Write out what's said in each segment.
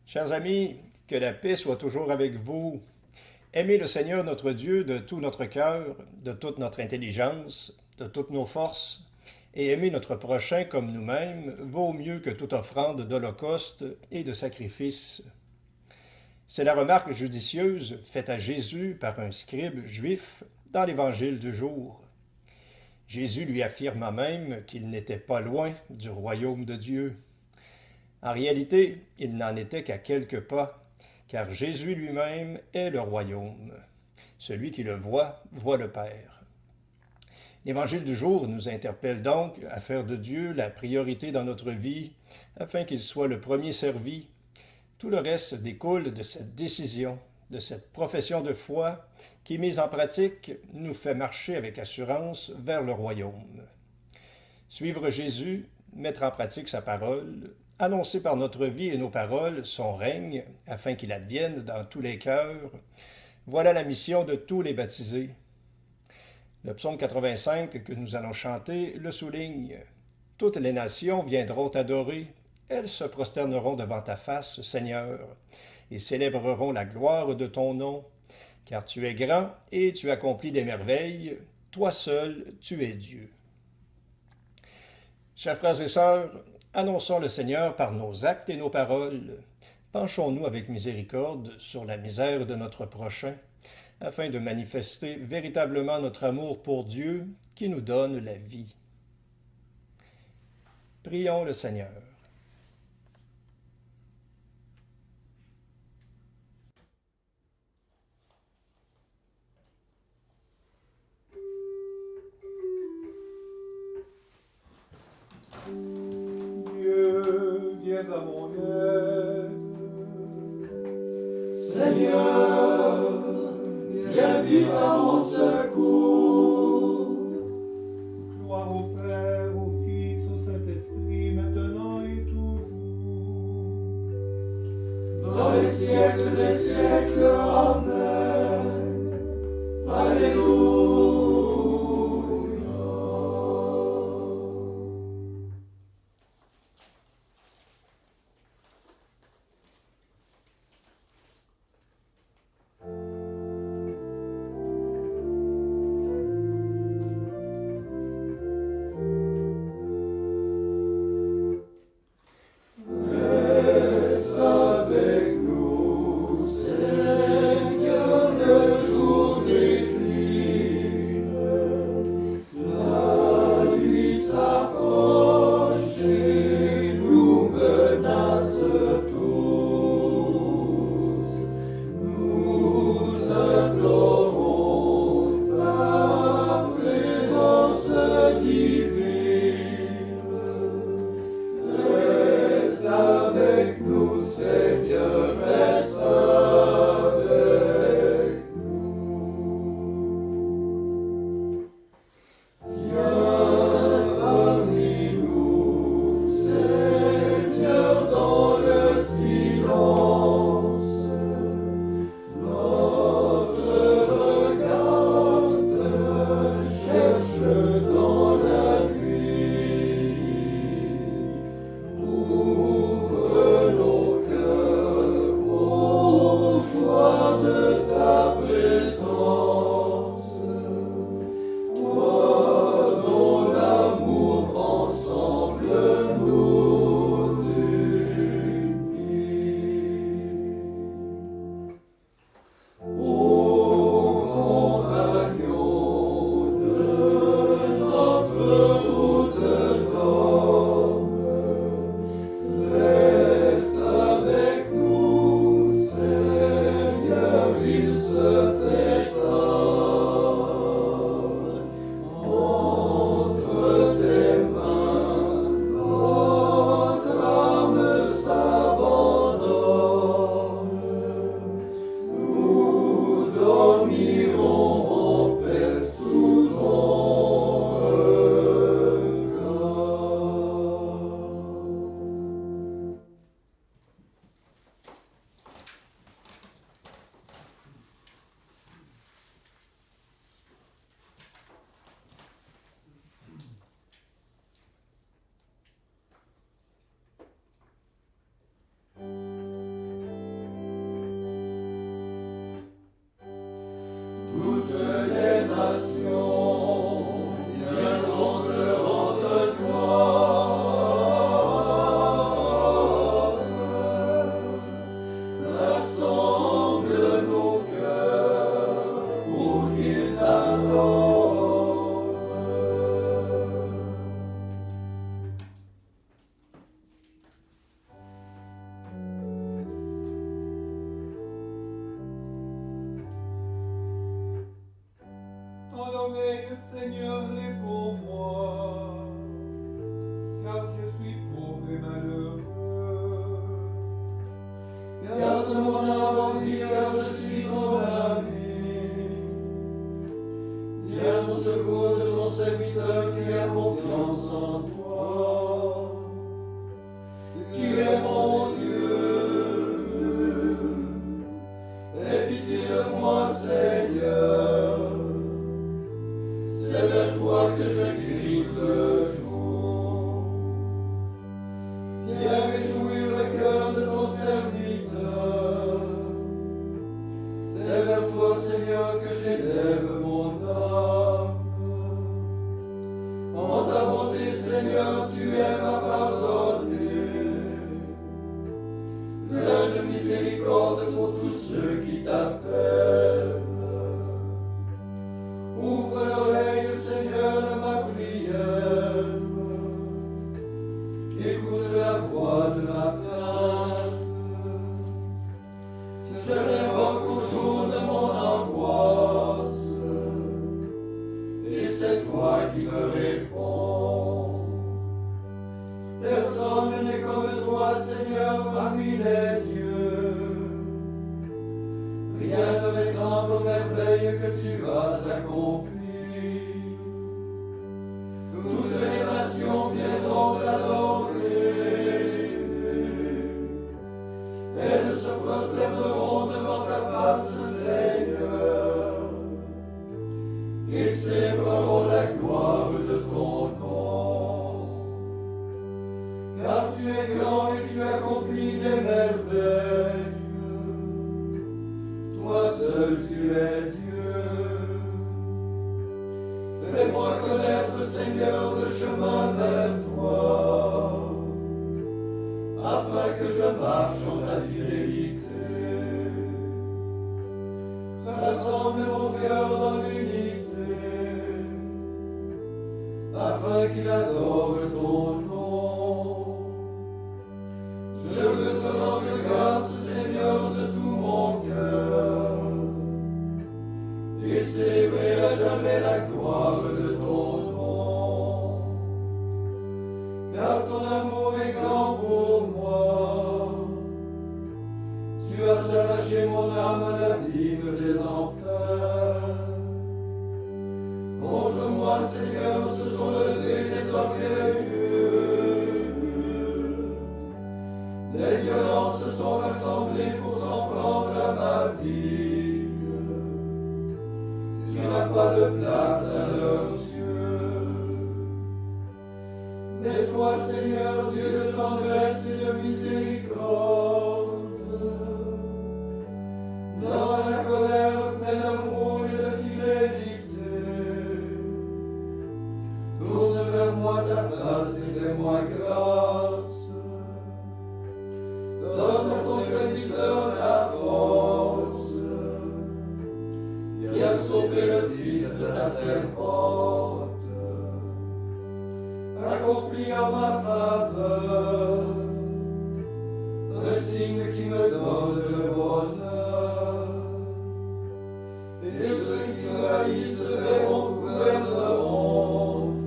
Chers amis, que la paix soit toujours avec vous. Aimez le Seigneur notre Dieu de tout notre cœur, de toute notre intelligence, de toutes nos forces, et aimer notre prochain comme nous-mêmes vaut mieux que toute offrande d'holocauste et de sacrifice. C'est la remarque judicieuse faite à Jésus par un scribe juif dans l'Évangile du jour. Jésus lui affirma même qu'il n'était pas loin du royaume de Dieu. En réalité, il n'en était qu'à quelques pas, car Jésus lui-même est le royaume. Celui qui le voit, voit le Père. L'Évangile du jour nous interpelle donc à faire de Dieu la priorité dans notre vie, afin qu'il soit le premier servi. Tout le reste découle de cette décision, de cette profession de foi qui, mise en pratique, nous fait marcher avec assurance vers le royaume. Suivre Jésus, mettre en pratique sa parole, annoncer par notre vie et nos paroles son règne, afin qu'il advienne dans tous les cœurs, voilà la mission de tous les baptisés. Le psaume 85 que nous allons chanter le souligne. Toutes les nations viendront t'adorer, elles se prosterneront devant ta face, Seigneur, et célébreront la gloire de ton nom, car tu es grand et tu accomplis des merveilles, toi seul tu es Dieu. Chers frères et sœurs, annonçons le Seigneur par nos actes et nos paroles. Penchons-nous avec miséricorde sur la misère de notre prochain, afin de manifester véritablement notre amour pour Dieu qui nous donne la vie. Prions le Seigneur. Dieu, viens à mon aide. Seigneur, viens vite à mon secours. Gloire au Père, au Fils, au Saint-Esprit, maintenant et toujours. Dans les siècles des siècles, Amen. Alléluia. Reste avec nous, Seigneur. oreille, Seigneur, réponds-moi, car je suis pauvre et malheureux. Garde mon âme en vie, car je suis ton ami. Viens au secours de ton serviteur qui a confiance en toi. Tu es mon Dieu. Aie pitié de moi, Seigneur. C'est vers toi que je crie le jour. Viens réjouir le cœur de ton serviteur. C'est vers toi, Seigneur, que j'élève mon âme. En ta bonté, Seigneur, tu aimes à pardonner. Plein de miséricorde pour tous ceux qui t'appellent. Ouvre l'oreille, Seigneur, de ma prière. Écoute la voix de ma plainte. Je l'invoque au jour de mon angoisse. Et c'est toi qui me réponds. Personne n'est comme toi, Seigneur, parmi les dieux. Rien ne ressemble aux merveilles que tu as accomplies. Toutes les nations viendront t'adorer. Elles se prosterneront devant ta face, Seigneur, et célébreront la gloire de ton nom. Car tu es grand et tu accomplis des merveilles. Toi seul tu es Dieu. Fais-moi connaître, Seigneur, le chemin vers toi, afin que je marche en ta fidélité. Rassemble mon cœur dans l'unité, afin qu'il adore ton nom. Je veux te rendre grâce, Seigneur, de tout mon cœur, et célébrer à jamais la gloire de ton nom. Car ton amour est grand pour moi. Tu as arraché mon âme à l'abîme des enfers. Contre moi, Seigneur, se sont levés des orgueilleux. Les violents se sont rassemblés pour s'en prendre à ma vie. Tu n'as pas de place à leurs yeux. Mais toi, Seigneur, Dieu de tendresse et de miséricorde, dans la colère pleine d'amour et de fidélité, tourne vers moi ta face et fais-moi grâce. Donne à ton serviteur ta force, qui a sauvé le fils de ta servante. Accomplis en ma faveur un signe qui me donne le bonheur. Et ceux qui me haïssent verront couverts de honte.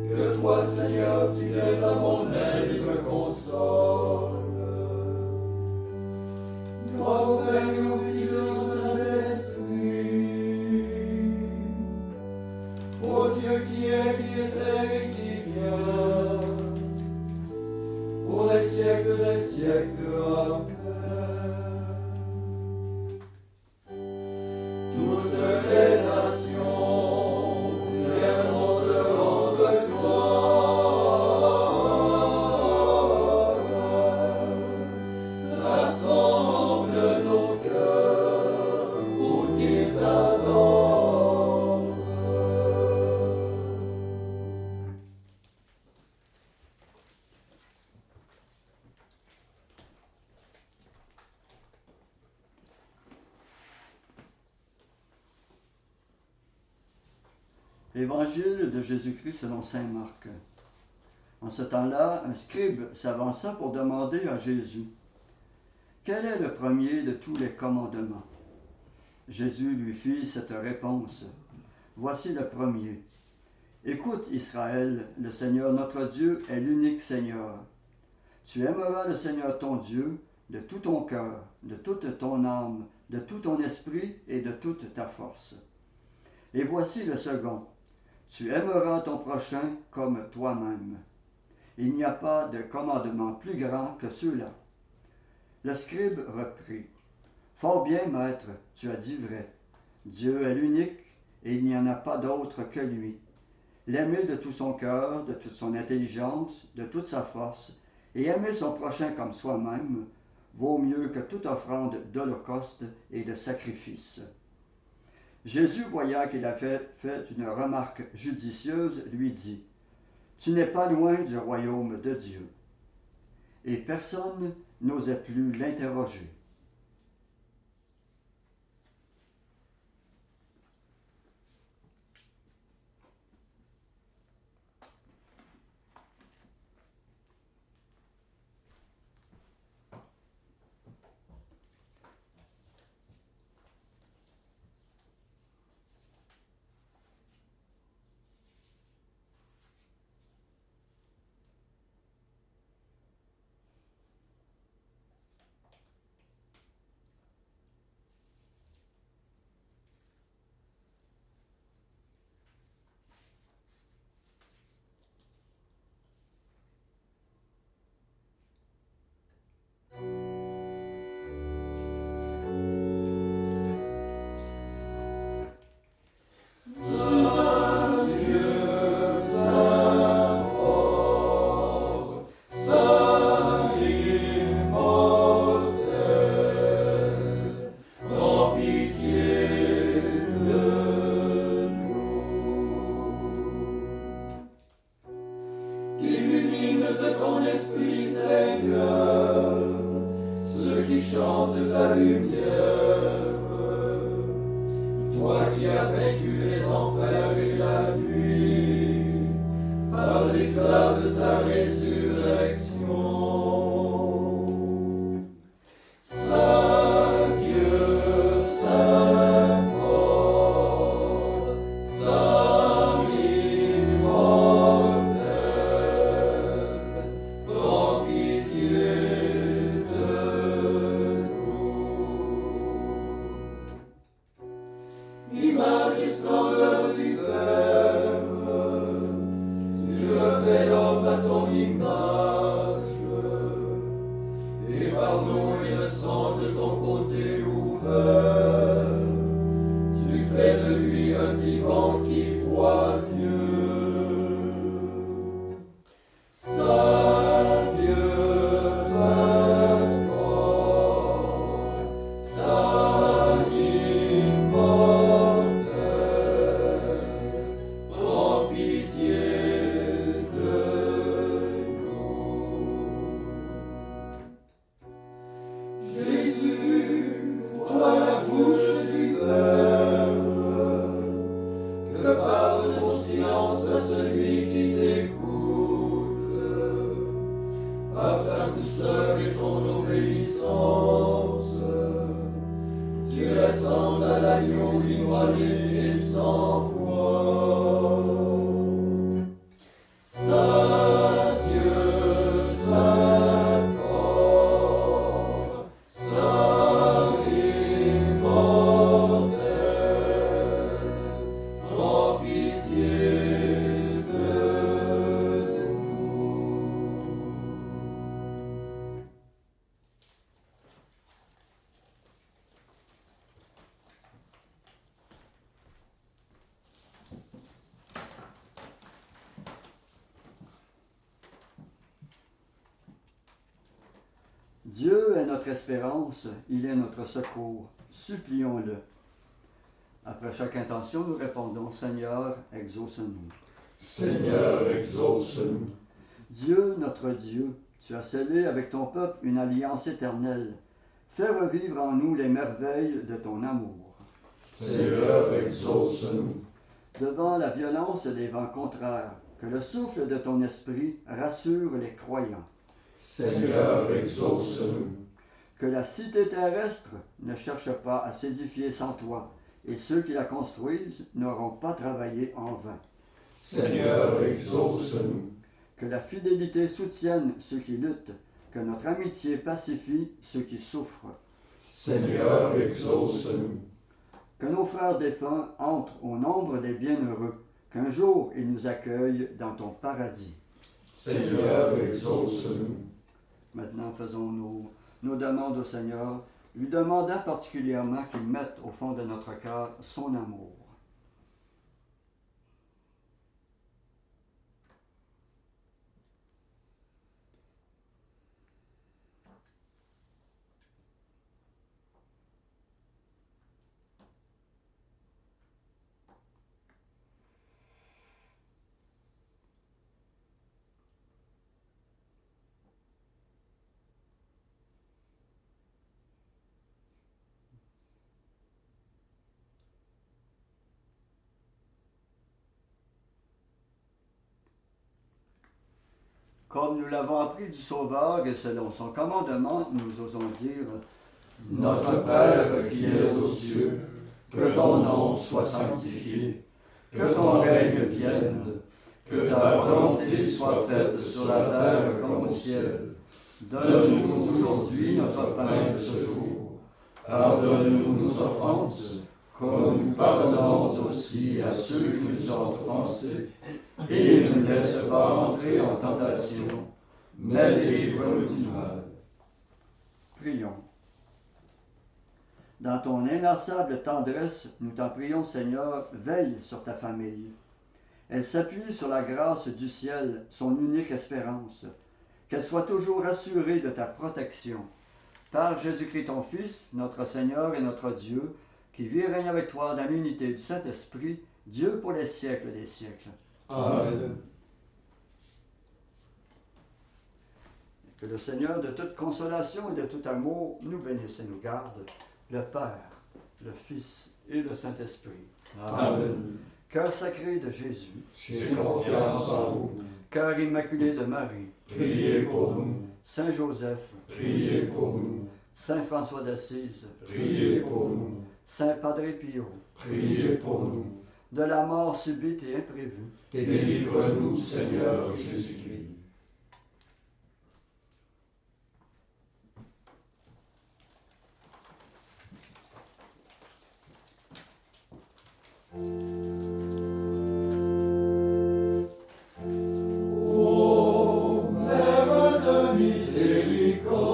Que toi, Seigneur, tu viens à mon aide et me consoles. Gloire au Père et au Fils et au Saint-Esprit, ô Dieu qui était et qui vient, pour les siècles des siècles. Amen. Toutes les nations viendront te rendre gloire. Rassemble nos cœurs pour qu'ils t'adorent. Évangile de Jésus-Christ selon saint Marc. En ce temps-là, un scribe s'avança pour demander à Jésus: quel est le premier de tous les commandements? Jésus lui fit cette réponse. Voici le premier. Écoute Israël, le Seigneur notre Dieu est l'unique Seigneur. Tu aimeras le Seigneur ton Dieu de tout ton cœur, de toute ton âme, de tout ton esprit et de toute ta force. Et voici le second. Tu aimeras ton prochain comme toi-même. Il n'y a pas de commandement plus grand que ceux-là. Le scribe reprit. Fort bien, maître, tu as dit vrai. Dieu est l'unique et il n'y en a pas d'autre que lui. L'aimer de tout son cœur, de toute son intelligence, de toute sa force, et aimer son prochain comme soi-même, vaut mieux que toute offrande d'holocauste et de sacrifice. Jésus, voyant qu'il avait fait une remarque judicieuse, lui dit, « Tu n'es pas loin du royaume de Dieu. » Et personne n'osait plus l'interroger. Illumine de ton esprit, Seigneur, ceux qui chantent ta lumière. Toi qui as vaincu les enfers et la nuit, par l'éclat de ta résurrection. Saint Dieu, Saint fort, Saint immortel, prends pitié de nous. Image et splendeur du Père, tu refais l'homme à ton image, et par l'eau et le sang de ton côté ouvert, tu fais de lui un vivant qui voit Dieu. Saint Dieu, Saint fort, Saint immortel, prends pitié de nous. Jésus, toi la bouche du Père, prépare ton silence à celui qui t'écoute. Par ta douceur et ton obéissance, tu ressembles à l'agneau immolé et sans foi. Saint Dieu, Saint fort, Saint immortel, prends pitié de nous. Dieu est notre espérance, il est notre secours. Supplions-le. Après chaque intention, nous répondons, Seigneur, exauce-nous. Seigneur, exauce-nous. Dieu, notre Dieu, tu as scellé avec ton peuple une alliance éternelle. Fais revivre en nous les merveilles de ton amour. Seigneur, exauce-nous. Devant la violence des vents contraires, que le souffle de ton esprit rassure les croyants. Seigneur, exauce-nous. Que la cité terrestre ne cherche pas à s'édifier sans toi, et ceux qui la construisent n'auront pas travaillé en vain. Seigneur, exauce-nous. Que la fidélité soutienne ceux qui luttent, que notre amitié pacifie ceux qui souffrent. Seigneur, exauce-nous. Que nos frères défunts entrent au nombre des bienheureux, qu'un jour ils nous accueillent dans ton paradis. Seigneur, exauce-nous. Maintenant, faisons nos demandes au Seigneur, lui demandant particulièrement qu'il mette au fond de notre cœur son amour. Comme nous l'avons appris du Sauveur et selon son commandement, nous osons dire « Notre Père qui es aux cieux, que ton nom soit sanctifié, que ton règne vienne, que ta volonté soit faite sur la terre comme au ciel. Donne-nous aujourd'hui notre pain de ce jour. Pardonne-nous nos offenses, comme nous pardonnons aussi à ceux qui nous ont offensés. Et ne nous laisse pas entrer en tentation, mais délivre-nous du mal. » Prions. Dans ton inlassable tendresse, nous t'en prions, Seigneur, veille sur ta famille. Elle s'appuie sur la grâce du ciel, son unique espérance. Qu'elle soit toujours assurée de ta protection. Par Jésus-Christ, ton Fils, notre Seigneur et notre Dieu, qui vit et règne avec toi dans l'unité du Saint-Esprit, Dieu pour les siècles des siècles. Amen. Que le Seigneur de toute consolation et de tout amour nous bénisse et nous garde, le Père, le Fils et le Saint-Esprit. Amen. Cœur sacré de Jésus, J'ai confiance en vous. cœur immaculé de Marie, Priez pour nous. Saint Joseph, Priez pour nous. Saint François d'Assise, Priez pour nous. Saint Padre Pio, Priez pour nous. de la mort subite et imprévue, Délivre-nous, Seigneur Jésus-Christ. Ô Mère de miséricorde,